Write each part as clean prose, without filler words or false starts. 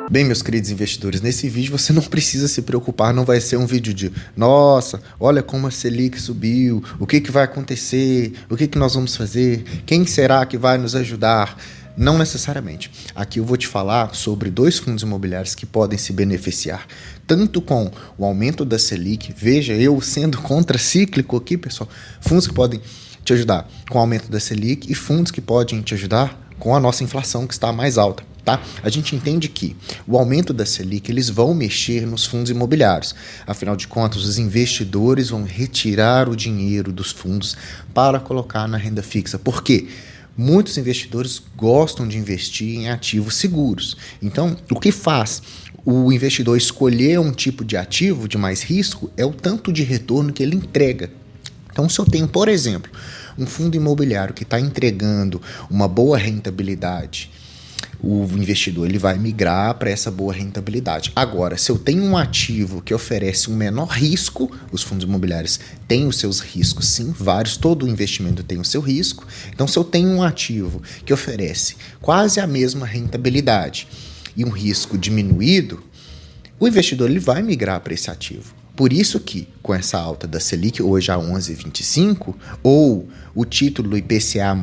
Bem, meus queridos investidores, nesse vídeo você não precisa se preocupar, não vai ser um vídeo de nossa, olha como a Selic subiu, o que vai acontecer, o que nós vamos fazer, quem será que vai nos ajudar? Não necessariamente. Aqui eu vou te falar sobre dois fundos imobiliários que podem se beneficiar tanto com o aumento da Selic, veja, eu sendo contracíclico aqui, pessoal, fundos que podem te ajudar com o aumento da Selic e fundos que podem te ajudar com a nossa inflação que está mais alta. Tá? A gente entende que o aumento da Selic eles vão mexer nos fundos imobiliários. Afinal de contas, os investidores vão retirar o dinheiro dos fundos para colocar na renda fixa. Por quê? Muitos investidores gostam de investir em ativos seguros. Então, o que faz o investidor escolher um tipo de ativo de mais risco é o tanto de retorno que ele entrega. Então, se eu tenho, por exemplo, um fundo imobiliário que está entregando uma boa rentabilidade, o investidor ele vai migrar para essa boa rentabilidade. Agora, se eu tenho um ativo que oferece um menor risco, os fundos imobiliários têm os seus riscos, sim, vários, todo investimento tem o seu risco. Então, se eu tenho um ativo que oferece quase a mesma rentabilidade e um risco diminuído, o investidor ele vai migrar para esse ativo. Por isso que, com essa alta da Selic, hoje a 11,25, ou o título IPCA+,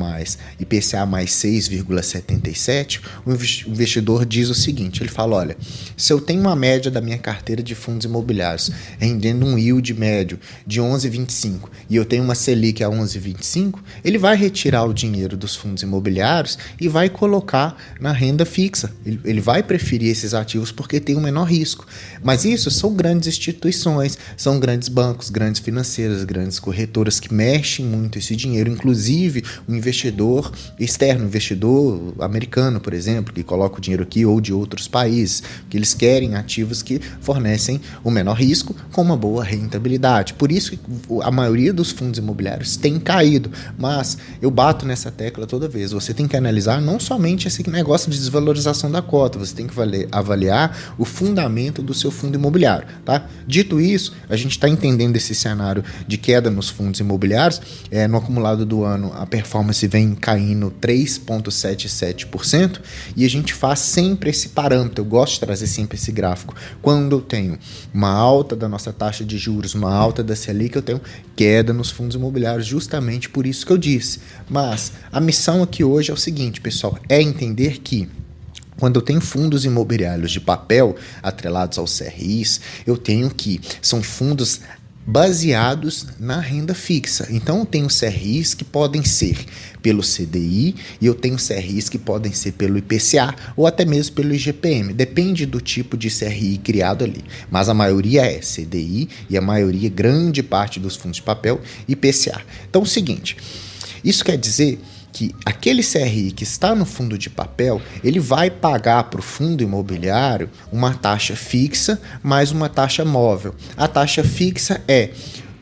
IPCA mais 6,77, o investidor diz o seguinte, ele fala, olha, se eu tenho uma média da minha carteira de fundos imobiliários rendendo um yield médio de 11,25 e eu tenho uma Selic a 11,25, ele vai retirar o dinheiro dos fundos imobiliários e vai colocar na renda fixa. Ele vai preferir esses ativos porque tem um menor risco. Mas isso são grandes instituições, são grandes bancos, grandes financeiras, grandes corretoras que mexem muito esse dinheiro, inclusive o investidor externo, investidor americano, por exemplo, que coloca o dinheiro aqui ou de outros países, que eles querem ativos que fornecem o menor risco com uma boa rentabilidade. Por isso que a maioria dos fundos imobiliários tem caído, mas eu bato nessa tecla toda vez, você tem que analisar não somente esse negócio de desvalorização da cota, você tem que avaliar o fundamento do seu fundo imobiliário, tá? Dito isso, a gente está entendendo esse cenário de queda nos fundos imobiliários, no acumulado do ano a performance vem caindo 3,77% e a gente faz sempre esse parâmetro, eu gosto de trazer sempre esse gráfico, quando eu tenho uma alta da nossa taxa de juros, uma alta da Selic, eu tenho queda nos fundos imobiliários, justamente por isso que eu disse. Mas a missão aqui hoje é o seguinte, pessoal, é entender que quando eu tenho fundos imobiliários de papel atrelados aos CRIs, eu tenho que são fundos baseados na renda fixa. Então eu tenho CRIs que podem ser pelo CDI e eu tenho CRIs que podem ser pelo IPCA ou até mesmo pelo IGPM. Depende do tipo de CRI criado ali. Mas a maioria é CDI e a maioria, grande parte dos fundos de papel, IPCA. Então é o seguinte, isso quer dizer que aquele CRI que está no fundo de papel, ele vai pagar para o fundo imobiliário uma taxa fixa mais uma taxa móvel. A taxa fixa é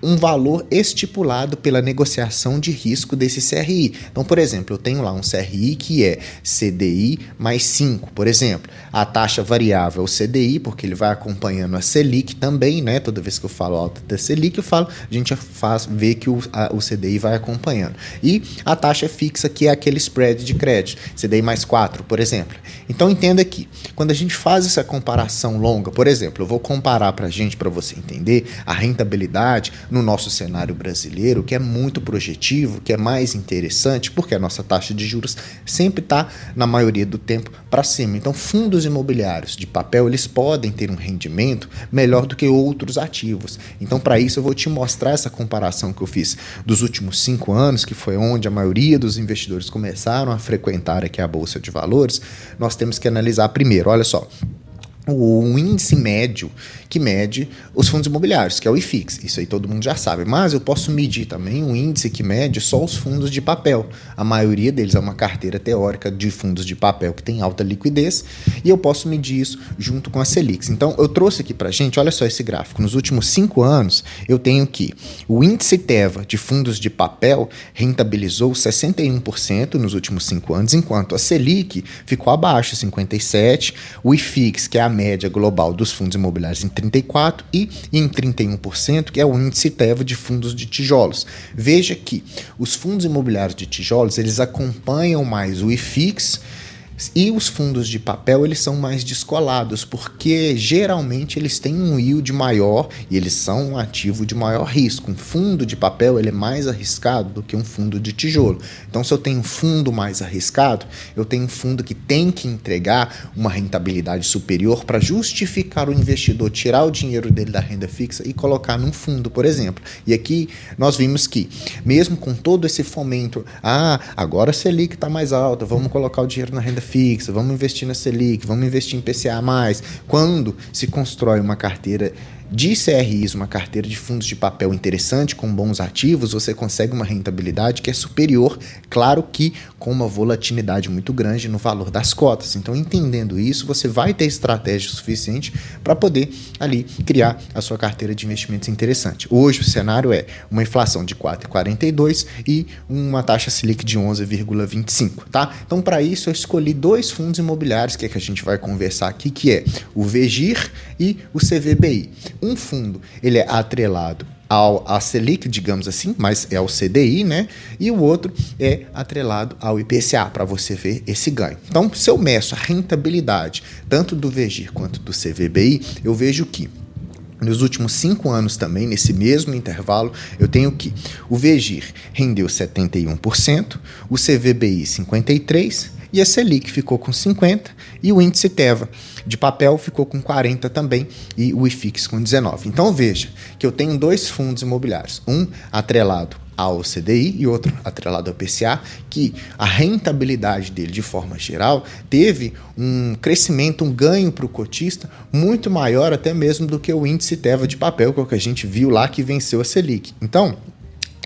um valor estipulado pela negociação de risco desse CRI. Então, por exemplo, eu tenho lá um CRI que é CDI mais 5, por exemplo. A taxa variável é o CDI, porque ele vai acompanhando a Selic também, né? Toda vez que eu falo alta da Selic, a gente vê que o CDI vai acompanhando. E a taxa fixa, que é aquele spread de crédito, CDI mais 4, por exemplo. Então, entenda aqui, quando a gente faz essa comparação longa, por exemplo, eu vou comparar para você entender a rentabilidade no nosso cenário brasileiro, que é muito projetivo, que é mais interessante, porque a nossa taxa de juros sempre está, na maioria do tempo, para cima. Então, fundos imobiliários de papel, eles podem ter um rendimento melhor do que outros ativos. Então, para isso, eu vou te mostrar essa comparação que eu fiz dos últimos 5 anos, que foi onde a maioria dos investidores começaram a frequentar aqui a Bolsa de Valores. Nós temos que analisar primeiro, olha só, o índice médio que mede os fundos imobiliários, que é o IFIX. Isso aí todo mundo já sabe. Mas eu posso medir também um índice que mede só os fundos de papel. A maioria deles é uma carteira teórica de fundos de papel que tem alta liquidez e eu posso medir isso junto com a Selic. Então, eu trouxe aqui pra gente, olha só esse gráfico. Nos últimos 5 anos, eu tenho que o índice TEVA de fundos de papel rentabilizou 61% nos últimos 5 anos, enquanto a Selic ficou abaixo, 57%. O IFIX, que é a média global dos fundos imobiliários, em 34% e em 31%, que é o índice TEVA de fundos de tijolos. Veja que os fundos imobiliários de tijolos, eles acompanham mais o IFIX E os fundos de papel, eles são mais descolados, porque geralmente eles têm um yield maior e eles são um ativo de maior risco. Um fundo de papel, ele é mais arriscado do que um fundo de tijolo. Então, se eu tenho um fundo mais arriscado, eu tenho um fundo que tem que entregar uma rentabilidade superior para justificar o investidor tirar o dinheiro dele da renda fixa e colocar num fundo, por exemplo. E aqui nós vimos que, mesmo com todo esse fomento, agora a Selic está mais alta, vamos colocar o dinheiro na renda fixa, vamos investir na Selic, vamos investir em PCA+. Quando se constrói uma carteira de CRIs, uma carteira de fundos de papel interessante, com bons ativos, você consegue uma rentabilidade que é superior, claro que com uma volatilidade muito grande no valor das cotas. Então, entendendo isso, você vai ter estratégia suficiente para poder ali criar a sua carteira de investimentos interessante. Hoje o cenário é uma inflação de 4,42 e uma taxa Selic de 11,25, tá? Então, para isso, eu escolhi 2 fundos imobiliários que a gente vai conversar aqui, que é o VGIR e o CVBI. Um fundo, ele é atrelado à Selic, digamos assim, mas é o CDI, né? E o outro é atrelado ao IPCA, para você ver esse ganho. Então, se eu meço a rentabilidade tanto do VGIR quanto do CVBI, eu vejo que nos últimos 5 anos também, nesse mesmo intervalo, eu tenho que o VGIR rendeu 71%, o CVBI 53%, e a Selic ficou com 50% e o índice Teva de papel ficou com 40% também e o IFIX com 19%. Então veja que eu tenho 2 fundos imobiliários, um atrelado ao CDI e outro atrelado ao PCA, que a rentabilidade dele, de forma geral, teve um crescimento, um ganho para o cotista muito maior até mesmo do que o índice Teva de papel, que é o que a gente viu lá que venceu a Selic. Então,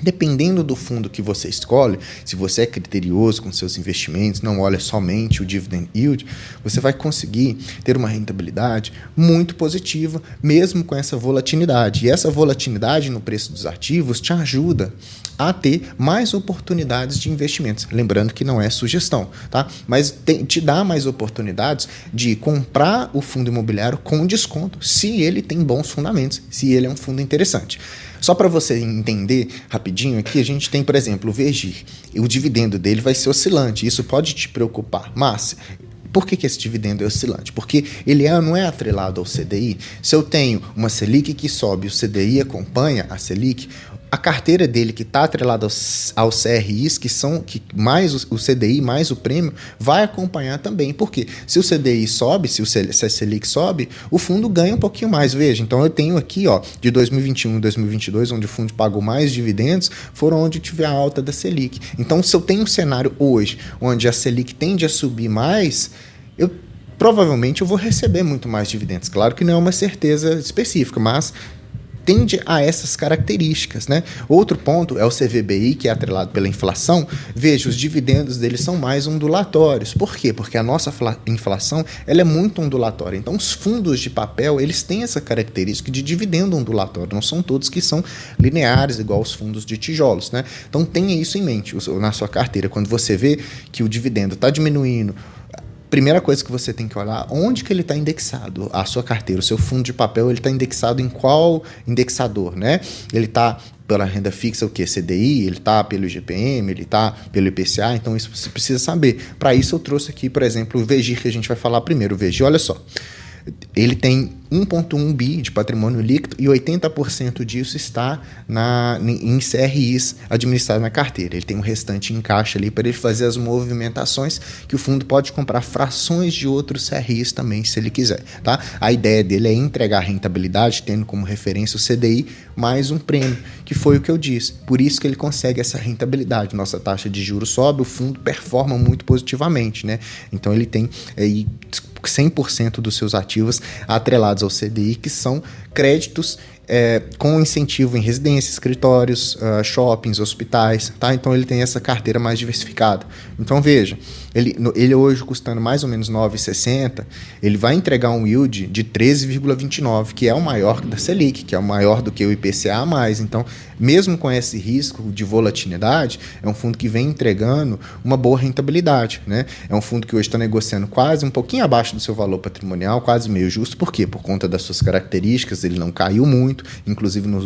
dependendo do fundo que você escolhe, se você é criterioso com seus investimentos, não olha somente o dividend yield, você vai conseguir ter uma rentabilidade muito positiva, mesmo com essa volatilidade. E essa volatilidade no preço dos ativos te ajuda a ter mais oportunidades de investimentos. Lembrando que não é sugestão, tá? Mas te dá mais oportunidades de comprar o fundo imobiliário com desconto, se ele tem bons fundamentos, se ele é um fundo interessante. Só para você entender rapidinho aqui, a gente tem, por exemplo, o VGIR. O dividendo dele vai ser oscilante. Isso pode te preocupar, mas por que esse dividendo é oscilante? Porque ele não é atrelado ao CDI. Se eu tenho uma Selic que sobe, o CDI acompanha a Selic, a carteira dele que está atrelada aos CRIs, que mais o CDI, mais o prêmio, vai acompanhar também. Por quê? Se o CDI sobe, se a Selic sobe, o fundo ganha um pouquinho mais. Veja, então eu tenho aqui, de 2021 e 2022, onde o fundo pagou mais dividendos, foram onde tive a alta da Selic. Então, se eu tenho um cenário hoje, onde a Selic tende a subir mais, provavelmente eu vou receber muito mais dividendos. Claro que não é uma certeza específica, mas tende a essas características, né? Outro ponto é o CVBI, que é atrelado pela inflação. Veja, os dividendos deles são mais ondulatórios. Por quê? Porque a nossa inflação ela é muito ondulatória. Então, os fundos de papel, eles têm essa característica de dividendo ondulatório. Não são todos que são lineares, igual os fundos de tijolos, né? Então, tenha isso em mente na sua carteira. Quando você vê que o dividendo está diminuindo, primeira coisa que você tem que olhar, onde que ele está indexado, a sua carteira, o seu fundo de papel, ele está indexado em qual indexador, né? Ele está pela renda fixa, o que? CDI, ele está pelo IGPM, ele está pelo IPCA, então isso você precisa saber. Para isso eu trouxe aqui, por exemplo, o VGIR, que a gente vai falar primeiro. O VGIR, olha só, ele tem 1,1 bi de patrimônio líquido e 80% disso está em CRIs administrados na carteira. Ele tem um restante em caixa ali para ele fazer as movimentações que o fundo pode comprar frações de outros CRIs também, se ele quiser, tá? A ideia dele é entregar rentabilidade, tendo como referência o CDI mais um prêmio, que foi o que eu disse. Por isso que ele consegue essa rentabilidade. Nossa taxa de juros sobe, o fundo performa muito positivamente, né? Então ele tem aí 100% dos seus ativos atrelados ao CDI, que são créditos com incentivo em residências, escritórios, shoppings, hospitais, tá? Então ele tem essa carteira mais diversificada. Então veja, ele hoje custando mais ou menos 9,60, ele vai entregar um yield de 13,29, que é o maior da Selic, que é o maior do que o IPCA+. Então, mesmo com esse risco de volatilidade, é um fundo que vem entregando uma boa rentabilidade, né? É um fundo que hoje está negociando quase um pouquinho abaixo do seu valor patrimonial, quase meio justo. Por quê? Por conta das suas características, ele não caiu muito, muito, inclusive nos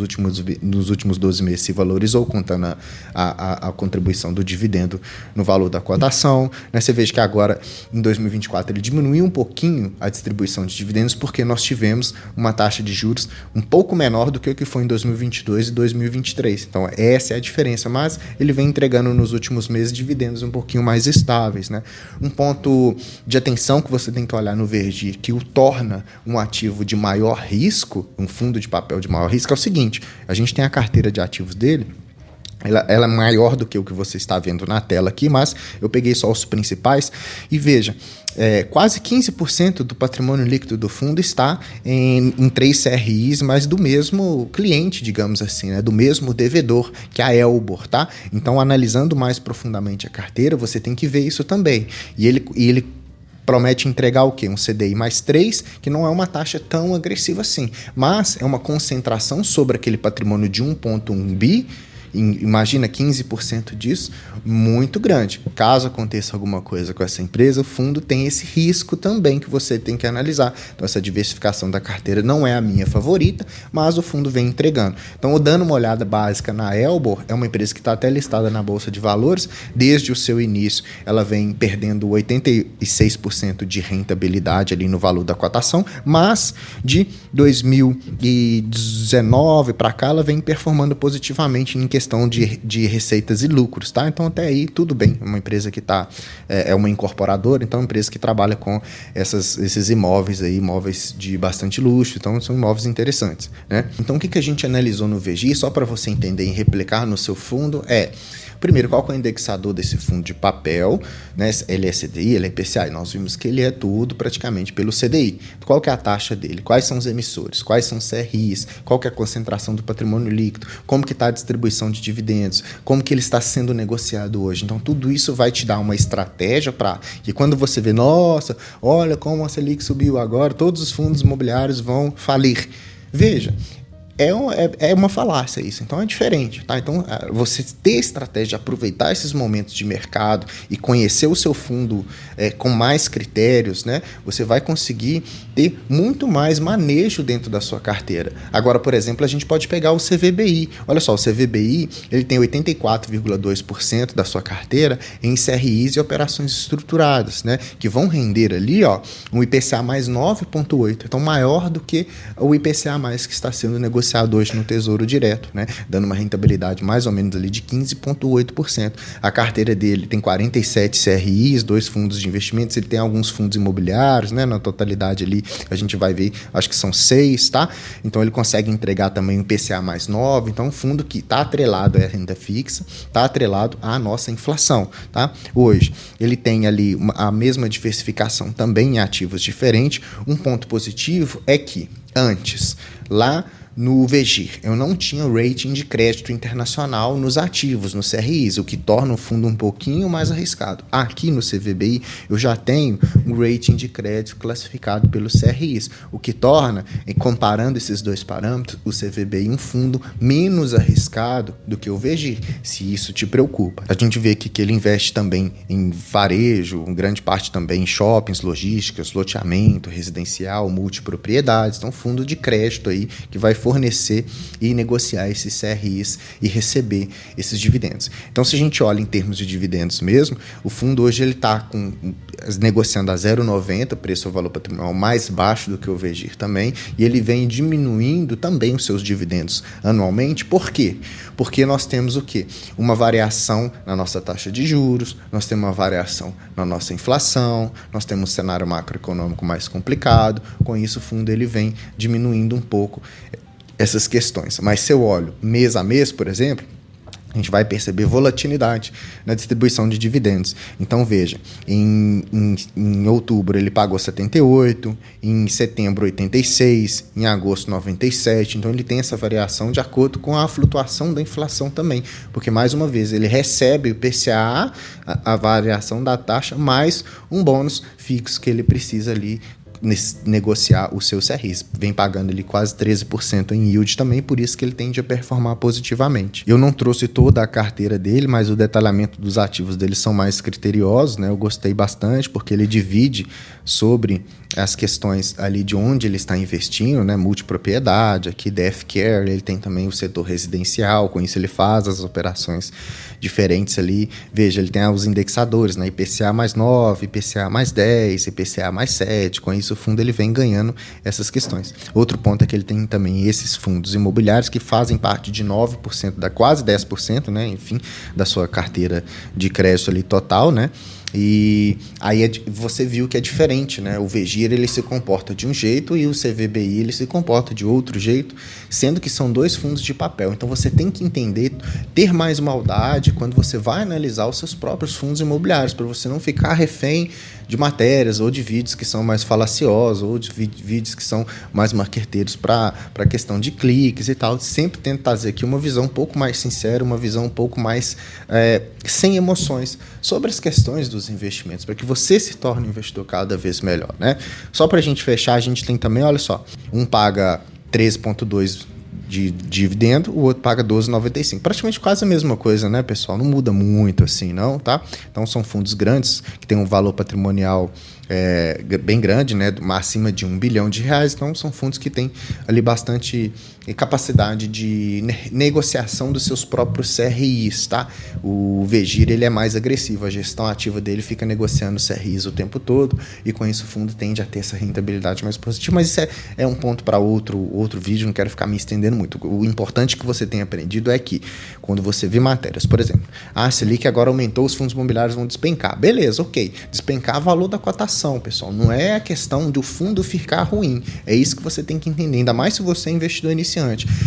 últimos 12 meses se valorizou, contando a contribuição do dividendo no valor da cotação. Né? Você veja que agora, em 2024, ele diminuiu um pouquinho a distribuição de dividendos, porque nós tivemos uma taxa de juros um pouco menor do que o que foi em 2022 e 2023. Então, essa é a diferença, mas ele vem entregando nos últimos meses dividendos um pouquinho mais estáveis. Né? Um ponto de atenção que você tem que olhar no Vergir, que o torna um ativo de maior risco, um fundo de papel de maior risco, é o seguinte: a gente tem a carteira de ativos dele. Ela é maior do que o que você está vendo na tela aqui, mas eu peguei só os principais e veja, quase 15% do patrimônio líquido do fundo está em 3 CRIs, mas do mesmo cliente, digamos assim, né? Do mesmo devedor, que é a Elbor, tá? Então, analisando mais profundamente a carteira, você tem que ver isso também. E ele promete entregar o quê? Um CDI mais 3, que não é uma taxa tão agressiva assim, mas é uma concentração sobre aquele patrimônio de 1,1 bi. Imagina 15% disso, muito grande. Caso aconteça alguma coisa com essa empresa, o fundo tem esse risco também que você tem que analisar. Então, essa diversificação da carteira não é a minha favorita, mas o fundo vem entregando. Então, dando uma olhada básica na Elbor, é uma empresa que está até listada na Bolsa de Valores. Desde o seu início, ela vem perdendo 86% de rentabilidade ali no valor da cotação, mas de 2019 para cá, ela vem performando positivamente em questão de receitas e lucros, tá? Então, até aí, tudo bem. Uma empresa que é uma incorporadora, então é uma empresa que trabalha com esses imóveis aí, imóveis de bastante luxo, então são imóveis interessantes, né? Então, o que a gente analisou no VGI, só para você entender e replicar no seu fundo, primeiro, qual que é o indexador desse fundo de papel, né? Ele é CDI, ele é IPCA, e nós vimos que ele é tudo praticamente pelo CDI. Qual que é a taxa dele? Quais são os emissores? Quais são os CRIs? Qual que é a concentração do patrimônio líquido? Como que está a distribuição de dividendos? Como que ele está sendo negociado hoje? Então, tudo isso vai te dar uma estratégia para que quando você vê, nossa, olha como a Selic subiu agora, todos os fundos imobiliários vão falir. Veja, é uma falácia isso, então é diferente, tá? Então, você ter estratégia de aproveitar esses momentos de mercado e conhecer o seu fundo com mais critérios, né? Você vai conseguir ter muito mais manejo dentro da sua carteira. Agora, por exemplo, a gente pode pegar o CVBI. Olha só, o CVBI, ele tem 84,2% da sua carteira em CRIs e operações estruturadas, né? Que vão render ali, ó, um IPCA mais 9,8%, então maior do que o IPCA mais que está sendo negociado hoje no Tesouro Direto, né? Dando uma rentabilidade mais ou menos ali de 15,8%. A carteira dele tem 47 CRIs, 2 fundos de investimentos, ele tem alguns fundos imobiliários, né? Na totalidade ali a gente vai ver, acho que são 6, tá? Então ele consegue entregar também um IPCA mais 9, então um fundo que está atrelado à renda fixa, está atrelado à nossa inflação, tá? Hoje ele tem ali a mesma diversificação também em ativos diferentes. Um ponto positivo é que antes, lá no VGIR, eu não tinha rating de crédito internacional nos ativos, nos CRIs, o que torna o fundo um pouquinho mais arriscado. Aqui no CVBI, eu já tenho um rating de crédito classificado pelos CRIs, o que torna, comparando esses dois parâmetros, o CVBI um fundo menos arriscado do que o VGIR, se isso te preocupa. A gente vê que ele investe também em varejo, grande parte também em shoppings, logísticas, loteamento, residencial, multipropriedades, então fundo de crédito aí que vai fornecer e negociar esses CRIs e receber esses dividendos. Então, se a gente olha em termos de dividendos mesmo, o fundo hoje ele está negociando a 0,90, preço ao valor patrimonial mais baixo do que o VGIR também, e ele vem diminuindo também os seus dividendos anualmente. Por quê? Porque nós temos o quê? Uma variação na nossa taxa de juros, nós temos uma variação na nossa inflação, nós temos um cenário macroeconômico mais complicado, com isso o fundo ele vem diminuindo um pouco essas questões. Mas se eu olho mês a mês, por exemplo, a gente vai perceber volatilidade na distribuição de dividendos. Então, veja, em outubro ele pagou 78, em setembro 86, em agosto 97. Então, ele tem essa variação de acordo com a flutuação da inflação também. Porque, mais uma vez, ele recebe o PCA, a variação da taxa, mais um bônus fixo que ele precisa ali negociar o seu CRIs. Vem pagando ele quase 13% em yield também, por isso que ele tende a performar positivamente. Eu não trouxe toda a carteira dele, mas o detalhamento dos ativos dele são mais criteriosos, né? Eu gostei bastante, porque ele divide sobre as questões ali de onde ele está investindo, né? Multipropriedade, aqui DF Care, ele tem também o setor residencial, com isso ele faz as operações diferentes ali. Veja, ele tem os indexadores, né? IPCA mais 9, IPCA mais 10, IPCA mais 7, com isso o fundo ele vem ganhando essas questões. Outro ponto é que ele tem também esses fundos imobiliários que fazem parte de 9%, quase 10%, né? Enfim, da sua carteira de crédito ali total, né? E aí você viu que é diferente, né? O VGIR ele se comporta de um jeito e o CVBI ele se comporta de outro jeito, sendo que são dois fundos de papel. Então você tem que entender, ter mais maldade quando você vai analisar os seus próprios fundos imobiliários, para você não ficar refém de matérias ou de vídeos que são mais falaciosos ou de vídeos que são mais marqueteiros para a questão de cliques e tal. Sempre tento trazer aqui uma visão um pouco mais sincera, uma visão um pouco mais sem emoções sobre as questões dos investimentos, para que você se torne um investidor cada vez melhor, né? Só para a gente fechar, a gente tem também, olha só, um paga 13,2 de dividendo, o outro paga 12,95. Praticamente quase a mesma coisa, né, pessoal? Não muda muito assim, não, tá? Então são fundos grandes que têm um valor patrimonial bem grande, né, acima de R$1 bilhão. Então são fundos que têm ali bastante capacidade de negociação dos seus próprios CRIs, tá? O VGIR ele é mais agressivo, a gestão ativa dele fica negociando CRIs o tempo todo e com isso o fundo tende a ter essa rentabilidade mais positiva, mas isso é um ponto para outro vídeo, não quero ficar me estendendo muito. O importante que você tem aprendido é que quando você vê matérias, por exemplo, a Selic agora aumentou, os fundos imobiliários vão despencar. Beleza, ok. Despencar o valor da cotação, pessoal. Não é a questão de o fundo ficar ruim. É isso que você tem que entender, ainda mais se você é investidor iniciante.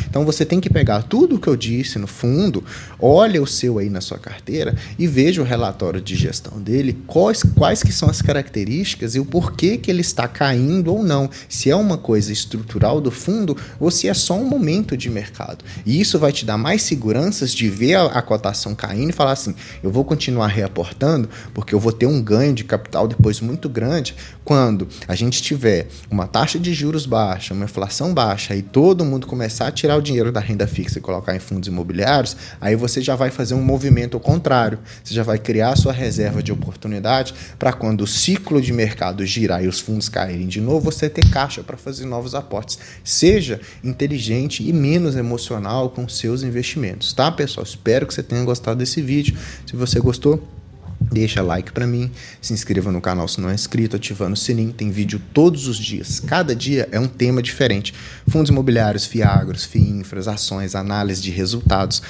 Então você tem que pegar tudo o que eu disse no fundo, olha o seu aí na sua carteira e veja o relatório de gestão dele, quais que são as características e o porquê que ele está caindo ou não. Se é uma coisa estrutural do fundo ou se é só um momento de mercado. E isso vai te dar mais seguranças de ver a cotação caindo e falar assim, eu vou continuar reaportando porque eu vou ter um ganho de capital depois muito grande quando a gente tiver uma taxa de juros baixa, uma inflação baixa e todo mundo começar a tirar o dinheiro da renda fixa e colocar em fundos imobiliários, aí você já vai fazer um movimento ao contrário. Você já vai criar a sua reserva de oportunidade para quando o ciclo de mercado girar e os fundos caírem de novo, você ter caixa para fazer novos aportes. Seja inteligente e menos emocional com seus investimentos, tá, pessoal? Espero que você tenha gostado desse vídeo. Se você gostou, deixa like para mim, se inscreva no canal se não é inscrito, ativando o sininho, tem vídeo todos os dias, cada dia é um tema diferente, fundos imobiliários, FIAGROS, FIINFRAs, ações, análise de resultados,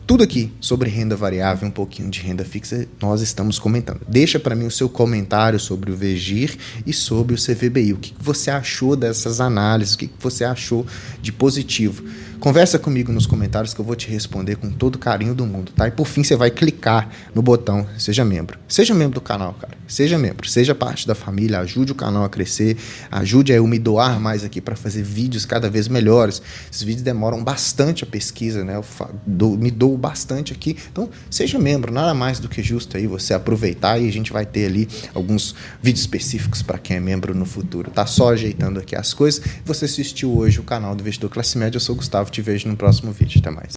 tudo aqui sobre renda variável, um pouquinho de renda fixa, nós estamos comentando. Deixa para mim o seu comentário sobre o VGIR e sobre o CVBI, o que você achou dessas análises, o que você achou de positivo. Conversa comigo nos comentários que eu vou te responder com todo o carinho do mundo, tá? E por fim, você vai clicar no botão Seja Membro. Seja membro do canal, cara. Seja membro, seja parte da família, ajude o canal a crescer, ajude a eu me doar mais aqui para fazer vídeos cada vez melhores. Esses vídeos demoram bastante a pesquisa, né? Me dou bastante aqui. Então, seja membro, nada mais do que justo aí você aproveitar e a gente vai ter ali alguns vídeos específicos para quem é membro no futuro. Tá só ajeitando aqui as coisas. Você assistiu hoje o canal do Investidor Classe Média, eu sou o Gustavo. Te vejo no próximo vídeo. Até mais.